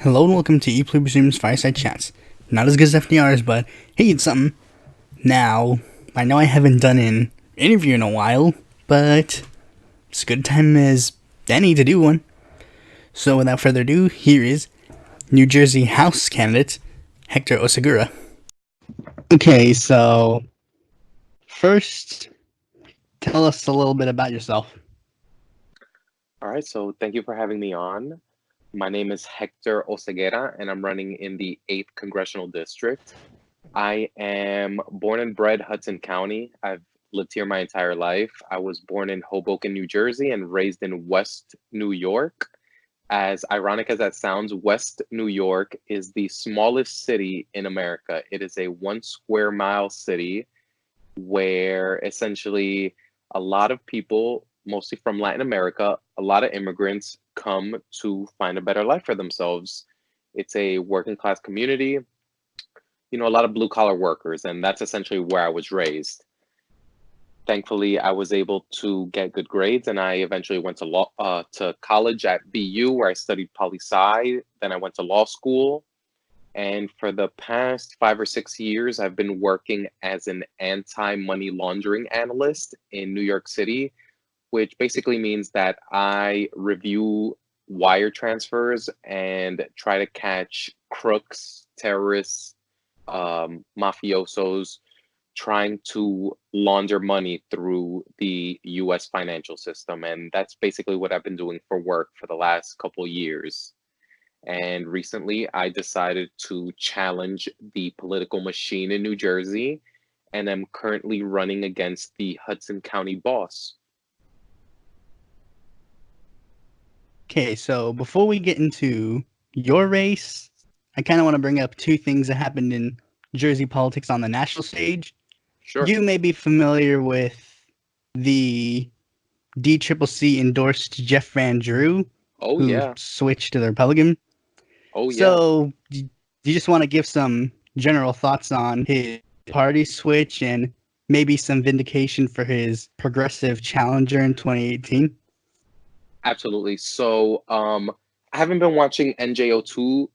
Hello and welcome to Pluribus Unum's Fireside Chats. Not as good as FDR's, but hey, it's something. Now, I know I haven't done an interview in a while, but it's a good time as any to do one. So without further ado, here is New Jersey House candidate Hector Oseguera. Okay, so first, tell us a little bit about yourself. All right, so thank you for having me on. My name is Hector Oseguera, and I'm running in the 8th Congressional District. I am born and bred Hudson County. I've lived here my entire life. I was born in Hoboken, New Jersey, and raised in West New York. As ironic as that sounds, West New York is the smallest city in America. It is a 1 square mile city where essentially a lot of people, mostly from Latin America, a lot of immigrants come to find a better life for themselves. It's a working class community, a lot of blue collar workers, and that's essentially where I was raised. Thankfully, I was able to get good grades, and I eventually went to college at BU, where I studied poli-sci. Then I went to law school, and for the past 5 or 6 years, I've been working as an anti-money laundering analyst in New York City, which basically means that I review wire transfers and try to catch crooks, terrorists, mafiosos trying to launder money through the US financial system. And that's basically what I've been doing for work for the last couple of years. And recently, I decided to challenge the political machine in New Jersey, and I'm currently running against the Hudson County boss. Okay, so before we get into your race, I kind of want to bring up two things that happened in Jersey politics on the national stage. Sure. You may be familiar with the DCCC endorsed Jeff Van Drew, Oh, who yeah. switched to the Republican. Oh, yeah. So, do you just want to give some general thoughts on his party switch and maybe some vindication for his progressive challenger in 2018? Absolutely. So, I haven't been watching NJO2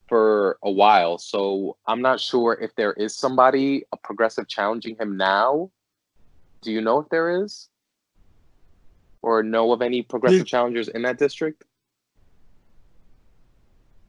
for a while, so I'm not sure if there is somebody, a progressive, challenging him now. Do you know if there is? Or know of any progressive challengers in that district?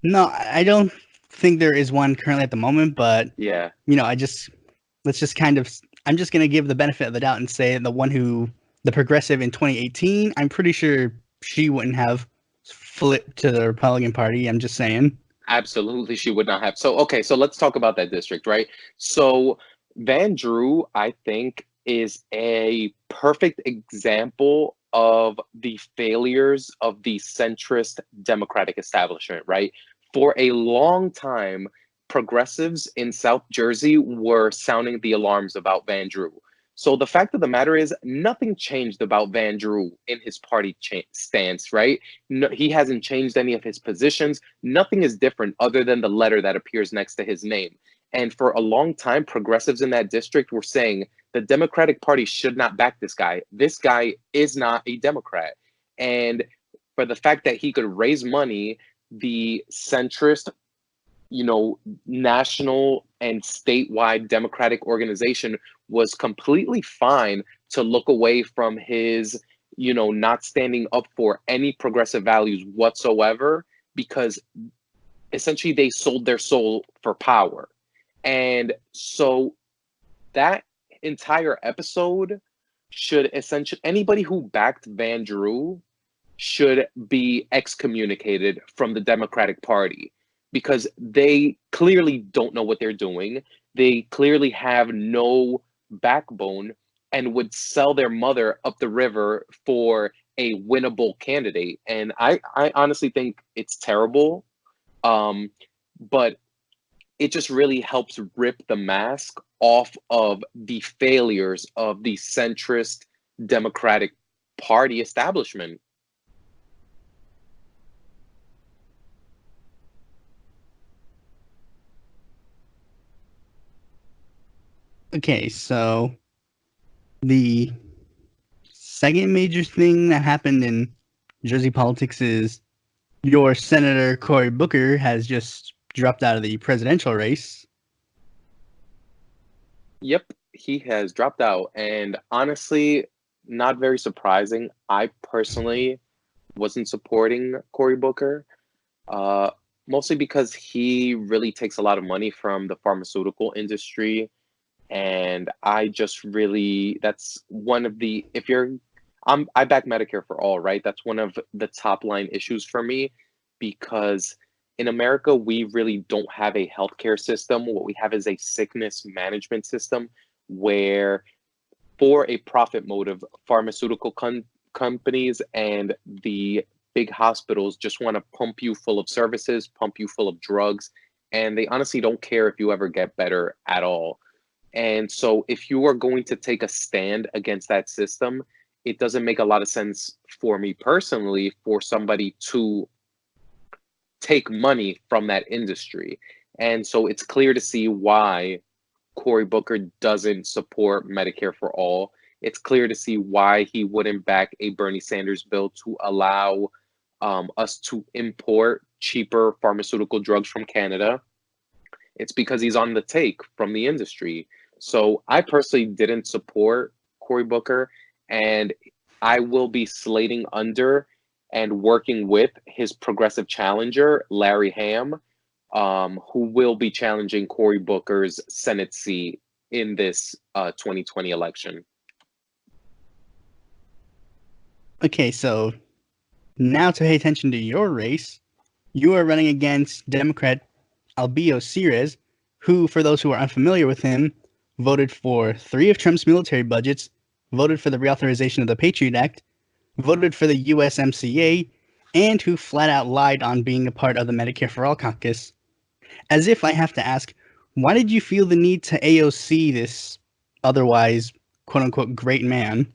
No, I don't think there is one currently at the moment, but Yeah. let's just kind of, I'm just going to give the benefit of the doubt and say the progressive in 2018, I'm pretty sure she wouldn't have flipped to the Republican Party. I'm just saying. Absolutely, she would not have. So, okay, so let's talk about that district, right? So, Van Drew, I think, is a perfect example of the failures of the centrist Democratic establishment, right? For a long time, progressives in South Jersey were sounding the alarms about Van Drew. So the fact of the matter is, nothing changed about Van Drew in his party stance, right? No, he hasn't changed any of his positions. Nothing is different other than the letter that appears next to his name. And for a long time, progressives in that district were saying the Democratic Party should not back this guy. This guy is not a Democrat. And for the fact that he could raise money, the centrist, national and statewide Democratic organization was completely fine to look away from his, not standing up for any progressive values whatsoever, because essentially they sold their soul for power. And so that entire episode should essentially, anybody who backed Van Drew should be excommunicated from the Democratic Party, because they clearly don't know what they're doing. They clearly have no backbone and would sell their mother up the river for a winnable candidate. And I honestly think it's terrible. But it just really helps rip the mask off of the failures of the centrist Democratic Party establishment. Okay, so the second major thing that happened in Jersey politics is Your Senator Cory Booker has just dropped out of the presidential race. Yep, he has dropped out, and honestly, not very surprising. I personally wasn't supporting Cory Booker, uh, mostly because he really takes a lot of money from the pharmaceutical industry, and I just really that's one of the if you're I back Medicare for all, right? That's one of the top line issues for me because in America we really don't have a healthcare system. What we have is a sickness management system where for a profit motive, pharmaceutical companies and the big hospitals just want to pump you full of services, pump you full of drugs, and they honestly don't care if you ever get better at all. And so, if you are going to take a stand against that system, it doesn't make a lot of sense for me personally for somebody to take money from that industry. And so, it's clear to see why Cory Booker doesn't support Medicare for all. It's clear to see why he wouldn't back a Bernie Sanders bill to allow us to import cheaper pharmaceutical drugs from Canada. It's because he's on the take from the industry. So I personally didn't support Cory Booker, and I will be slating under and working with his progressive challenger, Larry Ham, who will be challenging Cory Booker's Senate seat in this 2020 election. Okay, so now to pay attention to your race, you are running against Democrat Albio Ceres, who, for those who are unfamiliar with him, voted for 3 of Trump's military budgets, voted for the reauthorization of the Patriot Act, voted for the USMCA, and who flat out lied on being a part of the Medicare for All caucus. As if I have to ask, why did you feel the need to AOC this otherwise quote unquote great man?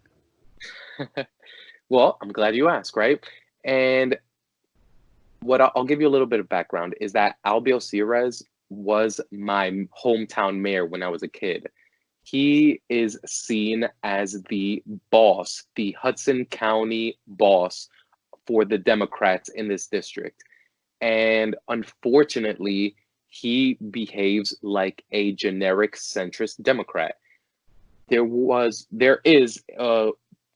Well, I'm glad you asked, right? And what I'll give you a little bit of background is that Albio Ceres was my hometown mayor when I was a kid. He is seen as the boss, the Hudson County boss for the Democrats in this district. And unfortunately, he behaves like a generic centrist Democrat. There is a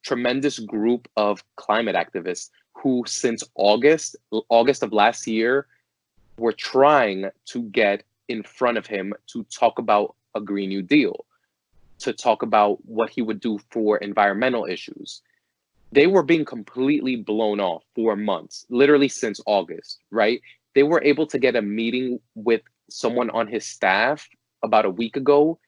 tremendous group of climate activists who since August of last year were trying to get in front of him to talk about a Green New Deal, to talk about what he would do for environmental issues. They were being completely blown off for months, literally since August, right? They were able to get a meeting with someone on his staff about a week ago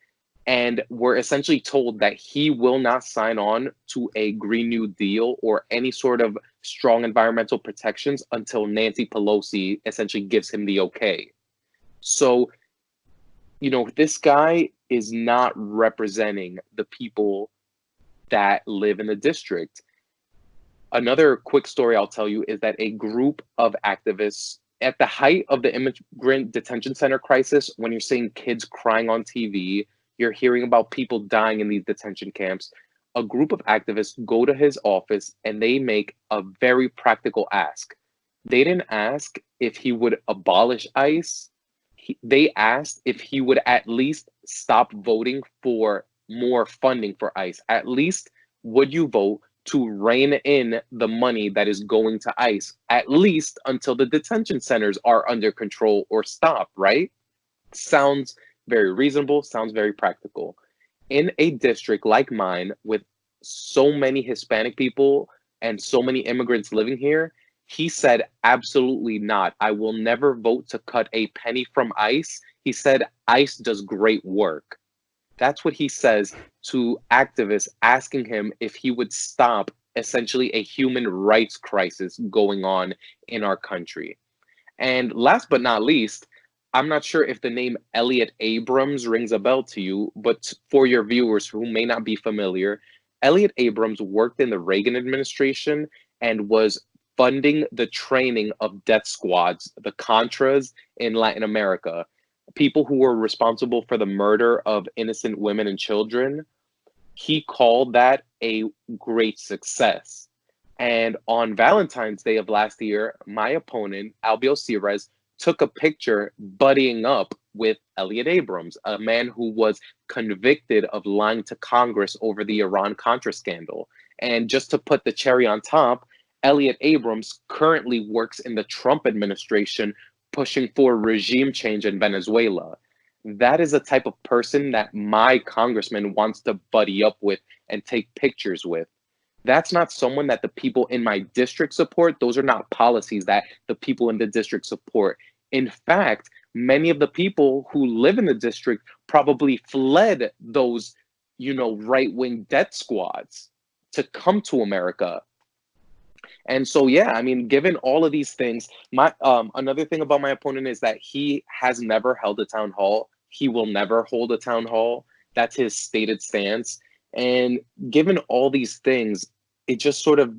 and were essentially told that he will not sign on to a Green New Deal or any sort of strong environmental protections until Nancy Pelosi essentially gives him the okay. So, this guy is not representing the people that live in the district. Another quick story I'll tell you is that a group of activists at the height of the immigrant detention center crisis, when you're seeing kids crying on TV, you're hearing about people dying in these detention camps, a group of activists go to his office and they make a very practical ask. They didn't ask if he would abolish ICE. They asked if he would at least stop voting for more funding for ICE. At least would you vote to rein in the money that is going to ICE, at least until the detention centers are under control or stop, right? Sounds very reasonable, sounds very practical. In a district like mine with so many Hispanic people and so many immigrants living here, he said, absolutely not. I will never vote to cut a penny from ICE. He said, ICE does great work. That's what he says to activists asking him if he would stop essentially a human rights crisis going on in our country. And last but not least, I'm not sure if the name Elliot Abrams rings a bell to you, but for your viewers who may not be familiar, Elliot Abrams worked in the Reagan administration and was funding the training of death squads, the Contras in Latin America, people who were responsible for the murder of innocent women and children. He called that a great success. And on Valentine's Day of last year, my opponent, Albios, took a picture buddying up with Elliot Abrams, a man who was convicted of lying to Congress over the Iran-Contra scandal. And just to put the cherry on top, Elliot Abrams currently works in the Trump administration pushing for regime change in Venezuela. That is the type of person that my congressman wants to buddy up with and take pictures with. That's not someone that the people in my district support. Those are not policies that the people in the district support. In fact, many of the people who live in the district probably fled those, right-wing death squads to come to America. And so, yeah, I mean, given all of these things, my another thing about my opponent is that he has never held a town hall. He will never hold a town hall. That's his stated stance. And given all these things, it just sort of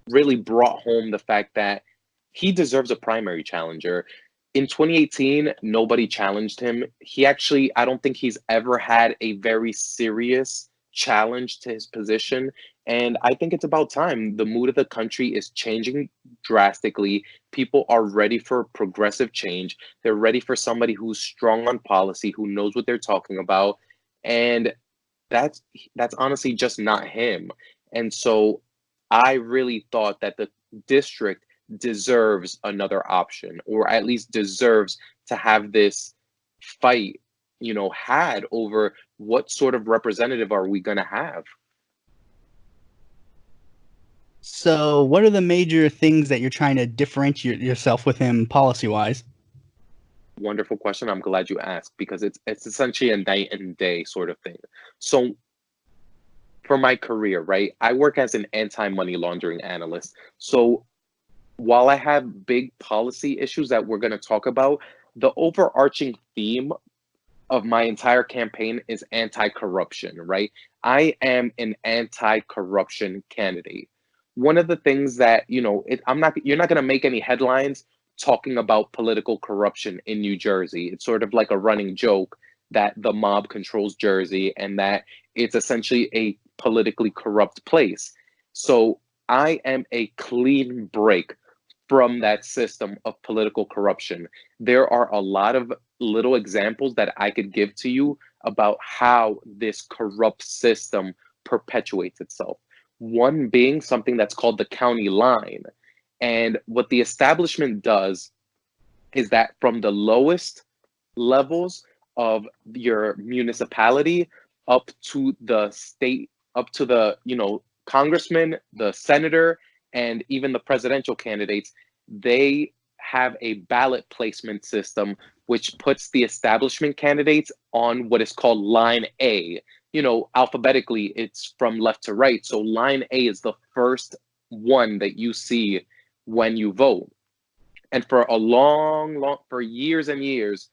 really brought home the fact that he deserves a primary challenger. In 2018, nobody challenged him. He actually, I don't think he's ever had a very serious challenge to his position. And I think it's about time. The mood of the country is changing drastically. People are ready for progressive change. They're ready for somebody who's strong on policy, who knows what they're talking about. And that's honestly just not him. And so I really thought that the district deserves another option, or at least deserves to have this fight, had over what sort of representative are we going to have. So, what are the major things that you're trying to differentiate yourself with him policy-wise? Wonderful question. I'm glad you asked because it's essentially a night and day sort of thing. So for my career, right, I work as an anti-money laundering analyst. So while I have big policy issues that we're going to talk about, the overarching theme of my entire campaign is anti-corruption, right? I am an anti-corruption candidate. One of the things that, you're not going to make any headlines talking about political corruption in New Jersey. It's sort of like a running joke that the mob controls Jersey and that it's essentially a politically corrupt place. So I am a clean break from that system of political corruption. There are a lot of little examples that I could give to you about how this corrupt system perpetuates itself. One being something that's called the county line. And what the establishment does is that from the lowest levels of your municipality up to the state, up to the, congressman, the senator, and even the presidential candidates, they have a ballot placement system which puts the establishment candidates on what is called line A. Alphabetically, it's from left to right. So line A is the first one that you see when you vote. And for for years and years,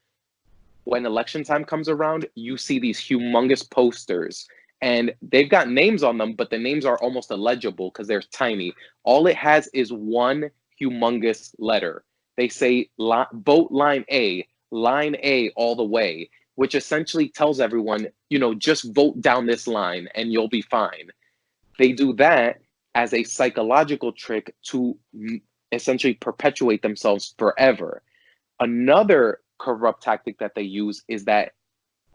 when election time comes around, you see these humongous posters and they've got names on them, but the names are almost illegible because they're tiny. All it has is one humongous letter. They say vote line A all the way, which essentially tells everyone, just vote down this line and you'll be fine. They do that as a psychological trick to essentially perpetuate themselves forever. Another corrupt tactic that they use is that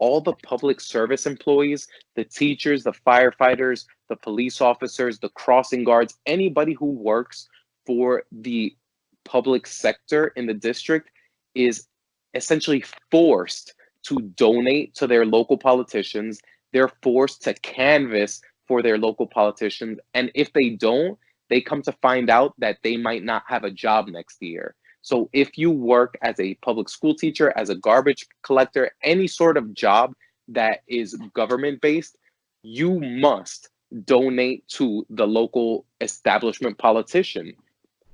all the public service employees, the teachers, the firefighters, the police officers, the crossing guards, anybody who works for the public sector in the district is essentially forced to donate to their local politicians. They're forced to canvass for their local politicians. And if they don't, they come to find out that they might not have a job next year. So if you work as a public school teacher, as a garbage collector, any sort of job that is government based, you must donate to the local establishment politician.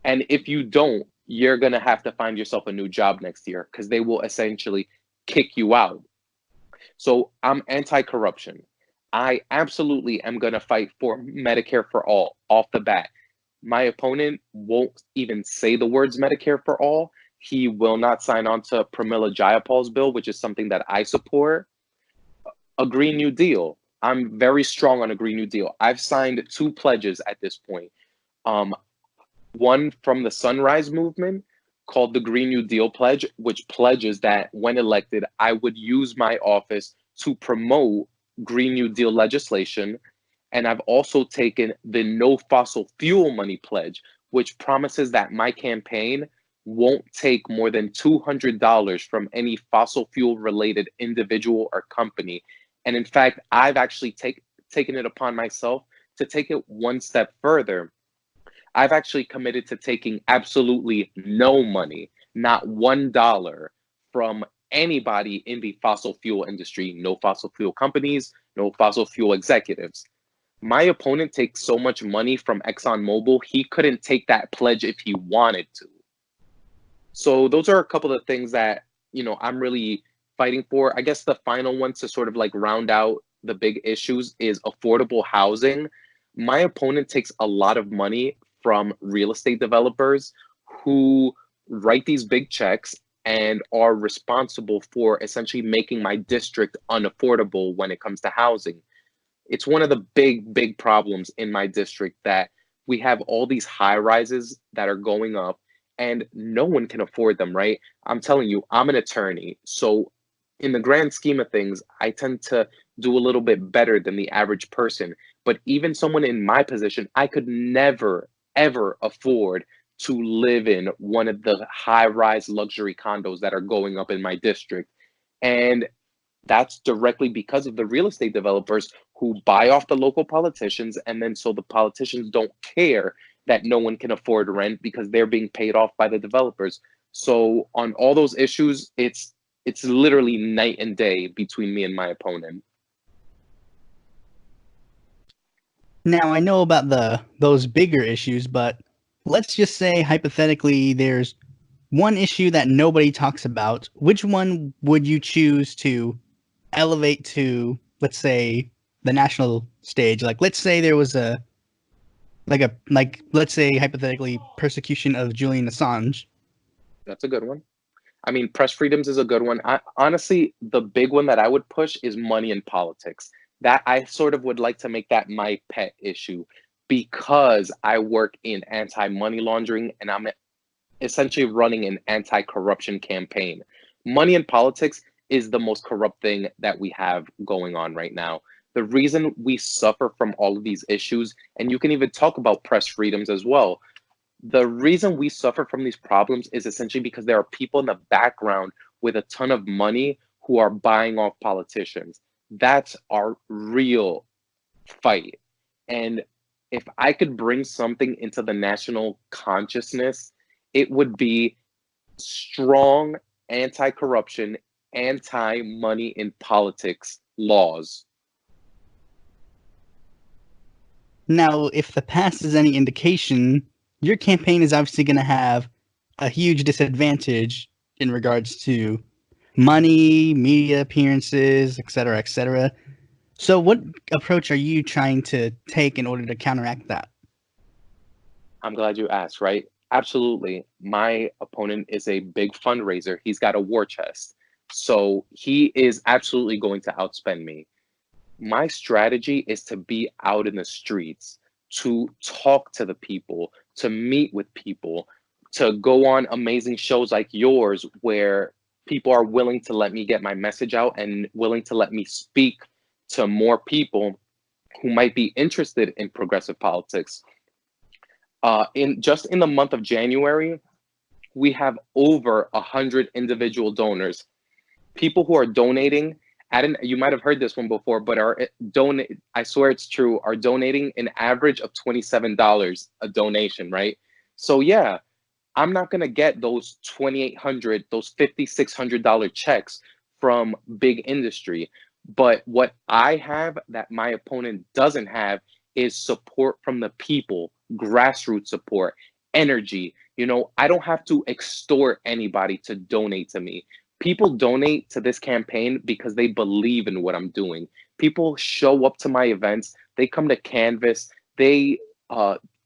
And if you don't, you're going to have to find yourself a new job next year because they will essentially kick you out. So I'm anti-corruption. I absolutely am going to fight for Medicare for all off the bat. My opponent won't even say the words Medicare for all. He will not sign on to Pramila Jayapal's bill, which is something that I support. A Green New Deal. I'm very strong on a Green New Deal. I've signed 2 pledges at this point. Um, one from the Sunrise Movement called the Green New Deal Pledge, which pledges that when elected, I would use my office to promote Green New Deal legislation. And I've also taken the No Fossil Fuel Money Pledge, which promises that my campaign won't take more than $200 from any fossil fuel related individual or company. And in fact, I've actually taken it upon myself to take it one step further. I've actually committed to taking absolutely no money, not $1 from anybody in the fossil fuel industry, no fossil fuel companies, no fossil fuel executives. My opponent takes so much money from ExxonMobil, he couldn't take that pledge if he wanted to. So those are a couple of things that, I'm really fighting for. I guess the final one to sort of like round out the big issues is affordable housing. My opponent takes a lot of money from real estate developers who write these big checks and are responsible for essentially making my district unaffordable when it comes to housing. It's one of the big problems in my district that we have all these high rises that are going up and no one can afford them, right? I'm telling you, I'm an attorney. So, in the grand scheme of things, I tend to do a little bit better than the average person. But even someone in my position, I could never, ever afford to live in one of the high rise luxury condos that are going up in my district. And that's directly because of the real estate developers who buy off the local politicians, and then so the politicians don't care that no one can afford rent because they're being paid off by the developers. So on all those issues, it's literally night and day between me and my opponent. Now I know about those bigger issues, but let's just say hypothetically there's one issue that nobody talks about. Which one would you choose to elevate to, let's say, the national stage? Like, let's say there was let's say hypothetically persecution of Julian Assange. That's a good one. I mean, press freedoms is a good one. Honestly, the big one that I would push is money in politics. That I sort of would like to make that my pet issue because I work in anti money laundering and I'm essentially running an anti corruption campaign. Money in politics is the most corrupt thing that we have going on right now. The reason we suffer from all of these issues, and you can even talk about press freedoms as well, the reason we suffer from these problems is essentially because there are people in the background with a ton of money who are buying off politicians. That's our real fight. And if I could bring something into the national consciousness, it would be strong anti corruption, anti money in politics laws. Now, if the past is any indication, your campaign is obviously going to have a huge disadvantage in regards to money, media appearances, etc., etc. So, what approach are you trying to take in order to counteract that? I'm glad you asked, right? Absolutely. My opponent is a big fundraiser. He's got a war chest. So he is absolutely going to outspend me. My strategy is to be out in the streets, to talk to the people, to meet with people, to go on amazing shows like yours where people are willing to let me get my message out and willing to let me speak to more people who might be interested in progressive politics. In the month of January, we have over 100 individual donors, people who are donating. You might have heard this one before, but are donate. I swear it's true. Are donating an average of $27 a donation, right? So yeah, I'm not gonna get those 2,800, those $5,600 checks from big industry. But what I have that my opponent doesn't have is support from the people, grassroots support, energy. I don't have to extort anybody to donate to me. People donate to this campaign because they believe in what I'm doing. People show up to my events, they come to Canvas, they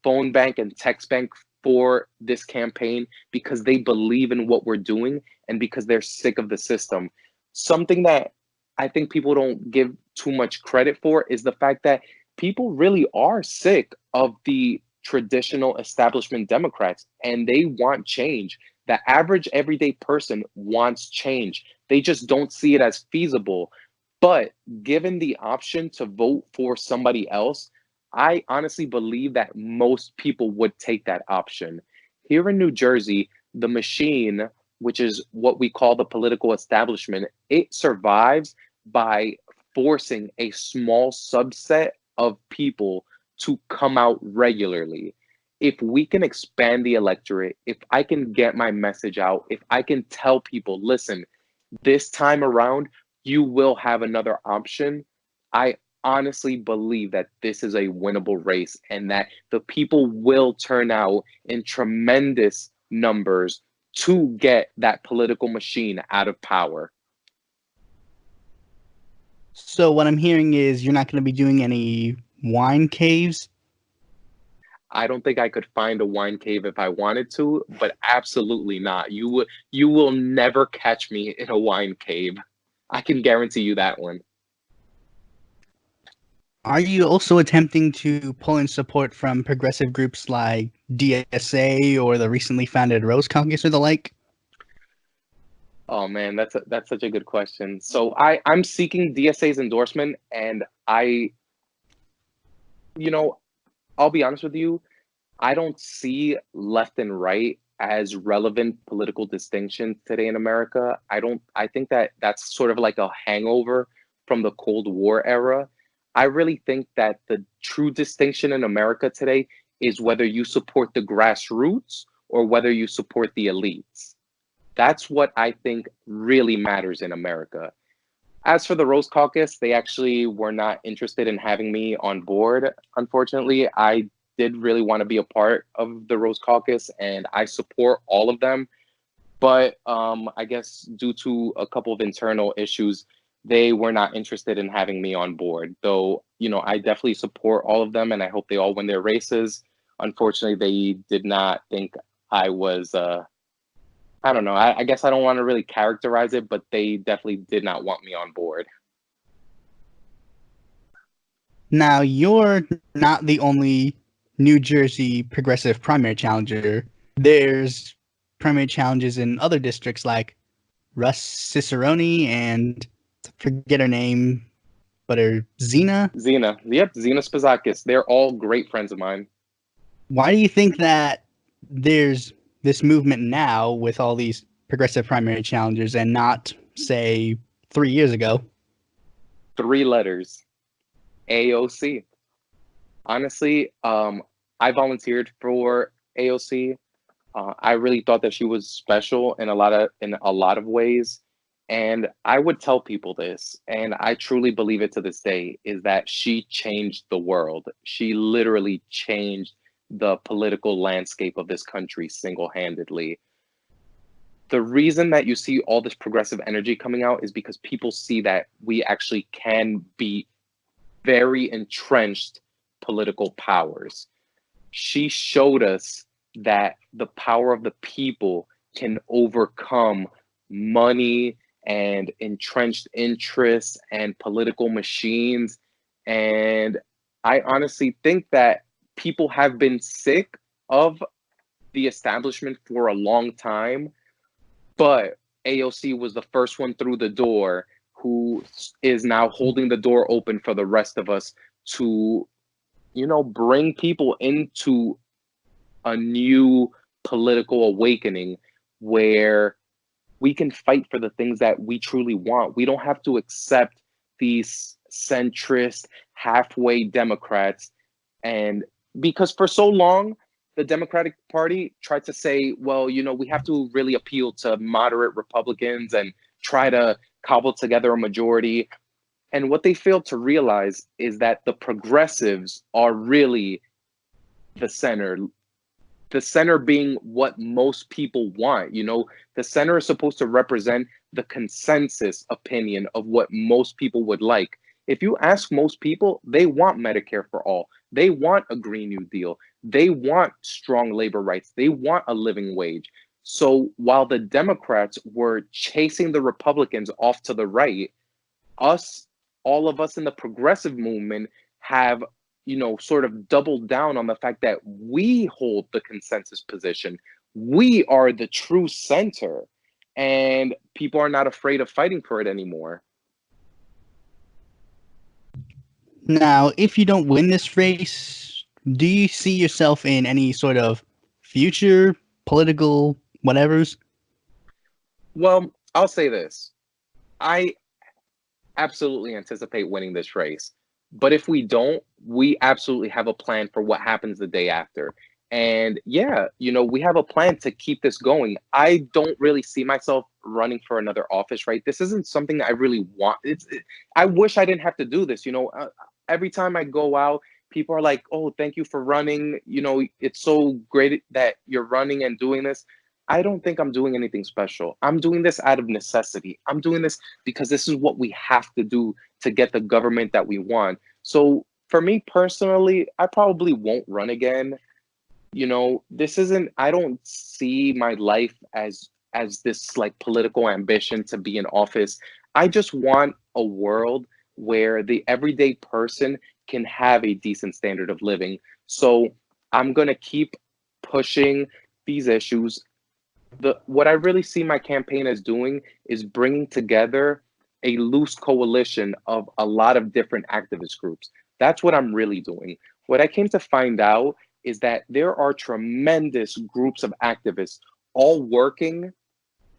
phone bank and text bank for this campaign because they believe in what we're doing and because they're sick of the system. Something that I think people don't give too much credit for is the fact that people really are sick of the traditional establishment Democrats, and they want change. The average everyday person wants change. They just don't see it as feasible. But given the option to vote for somebody else, I honestly believe that most people would take that option. Here in New Jersey, the machine, which is what we call the political establishment, it survives by forcing a small subset of people to come out regularly. If we can expand the electorate, if I can get my message out, if I can tell people, listen, this time around, you will have another option. I honestly believe that this is a winnable race and that the people will turn out in tremendous numbers to get that political machine out of power. So what I'm hearing is you're not going to be doing any wine caves. I don't think I could find a wine cave if I wanted to, but absolutely not. You will never catch me in a wine cave. I can guarantee you that one. Are you also attempting to pull in support from progressive groups like DSA or the recently founded Rose Caucus or the like? Oh man, that's such a good question. So I'm seeking DSA's endorsement, and you know, I'll be honest with you, I don't see left and right as relevant political distinctions today in America. I think that that's sort of like a hangover from the Cold War era. I really think that the true distinction in America today is whether you support the grassroots or whether you support the elites. That's what I think really matters in America. As for the Rose Caucus, they actually were not interested in having me on board. Unfortunately, I did really want to be a part of the Rose Caucus, and I support all of them. But I guess due to a couple of internal issues, they were not interested in having me on board. Though, I definitely support all of them, and I hope they all win their races. Unfortunately, they did not think I was. I don't know. I guess I don't want to really characterize it, but they definitely did not want me on board. Now, you're not the only New Jersey progressive primary challenger. There's primary challenges in other districts like Russ Cicerone and I forget her name, but her Zena. Yep, Zena Spazakis. They're all great friends of mine. Why do you think that there's this movement now with all these progressive primary challengers and not, say, 3 years ago? 3 letters, AOC. Honestly, I volunteered for AOC. I really thought that she was special in a lot of ways, and I would tell people this, and I truly believe it to this day, is that she changed the world. She literally changed the political landscape of this country single-handedly. The reason that you see all this progressive energy coming out is because people see that we actually can be very entrenched political powers. She showed us that the power of the people can overcome money and entrenched interests and political machines. And I honestly think that people have been sick of the establishment for a long time, but AOC was the first one through the door who is now holding the door open for the rest of us to, bring people into a new political awakening where we can fight for the things that we truly want. We don't have to accept these centrist, halfway Democrats. And because for so long, the Democratic Party tried to say, well, we have to really appeal to moderate Republicans and try to cobble together a majority. And what they failed to realize is that the progressives are really the center. The center being what most people want. The center is supposed to represent the consensus opinion of what most people would like. If you ask most people, they want Medicare for all. They want a Green New Deal. They want strong labor rights. They want a living wage. So while the Democrats were chasing the Republicans off to the right, all of us in the progressive movement have, sort of double down on the fact that we hold the consensus position. We are the true center, and people are not afraid of fighting for it anymore. Now, if you don't win this race, do you see yourself in any sort of future political whatevers? Well, I'll say this. I absolutely anticipate winning this race. But if we don't, we absolutely have a plan for what happens the day after. And yeah, we have a plan to keep this going. I don't really see myself running for another office, right? This isn't something that I really want. I wish I didn't have to do this. Every time I go out, people are like, "Oh, thank you for running. It's so great that you're running and doing this." I don't think I'm doing anything special. I'm doing this out of necessity. I'm doing this because this is what we have to do to get the government that we want. So for me personally, I probably won't run again. This isn't, I don't see my life as this like political ambition to be in office. I just want a world where the everyday person can have a decent standard of living. So I'm going to keep pushing these issues. What I really see my campaign as doing is bringing together a loose coalition of a lot of different activist groups. That's what I'm really doing. What I came to find out is that there are tremendous groups of activists all working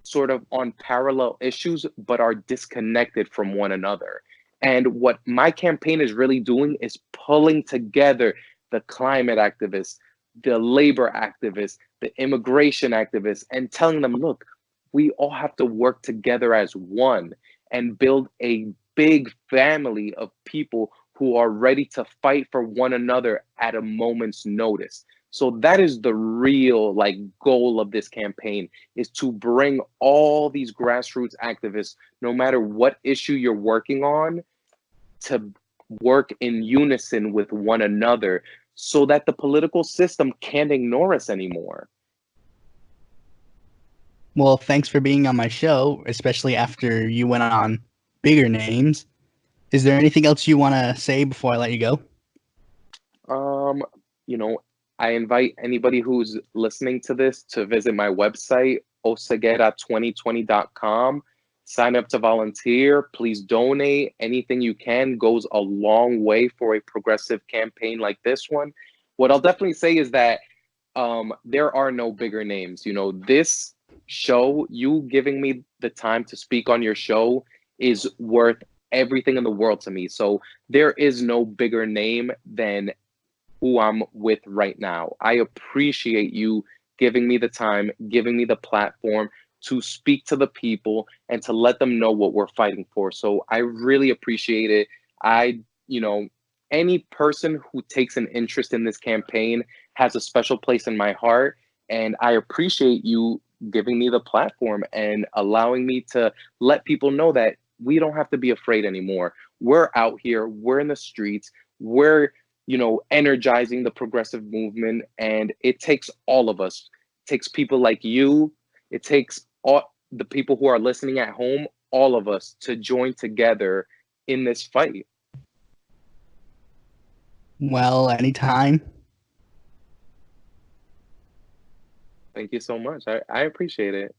sort of on parallel issues, but are disconnected from one another. And what my campaign is really doing is pulling together the climate activists, the labor activists, the immigration activists, and telling them, look, we all have to work together as one and build a big family of people who are ready to fight for one another at a moment's notice. So that is the real goal of this campaign, is to bring all these grassroots activists, no matter what issue you're working on, to work in unison with one another so that the political system can't ignore us anymore. Well, thanks for being on my show, especially after you went on bigger names. Is there anything else you want to say before I let you go? Um, you know, I invite anybody who's listening to this to visit my website, oseguera2020.com. Sign up to volunteer. Please donate. Anything you can goes a long way for a progressive campaign like this one. What I'll definitely say is that there are no bigger names. This show, you giving me the time to speak on your show, is worth everything in the world to me. So there is no bigger name than who I'm with right now. I appreciate you giving me the time, giving me the platform to speak to the people and to let them know what we're fighting for. So I really appreciate it. Any person who takes an interest in this campaign has a special place in my heart. And I appreciate you giving me the platform and allowing me to let people know that we don't have to be afraid anymore. We're out here, we're in the streets, we're energizing the progressive movement. And it takes all of us. It takes people like you. It takes all the people who are listening at home, all of us, to join together in this fight. Well, anytime. Thank you so much. I appreciate it.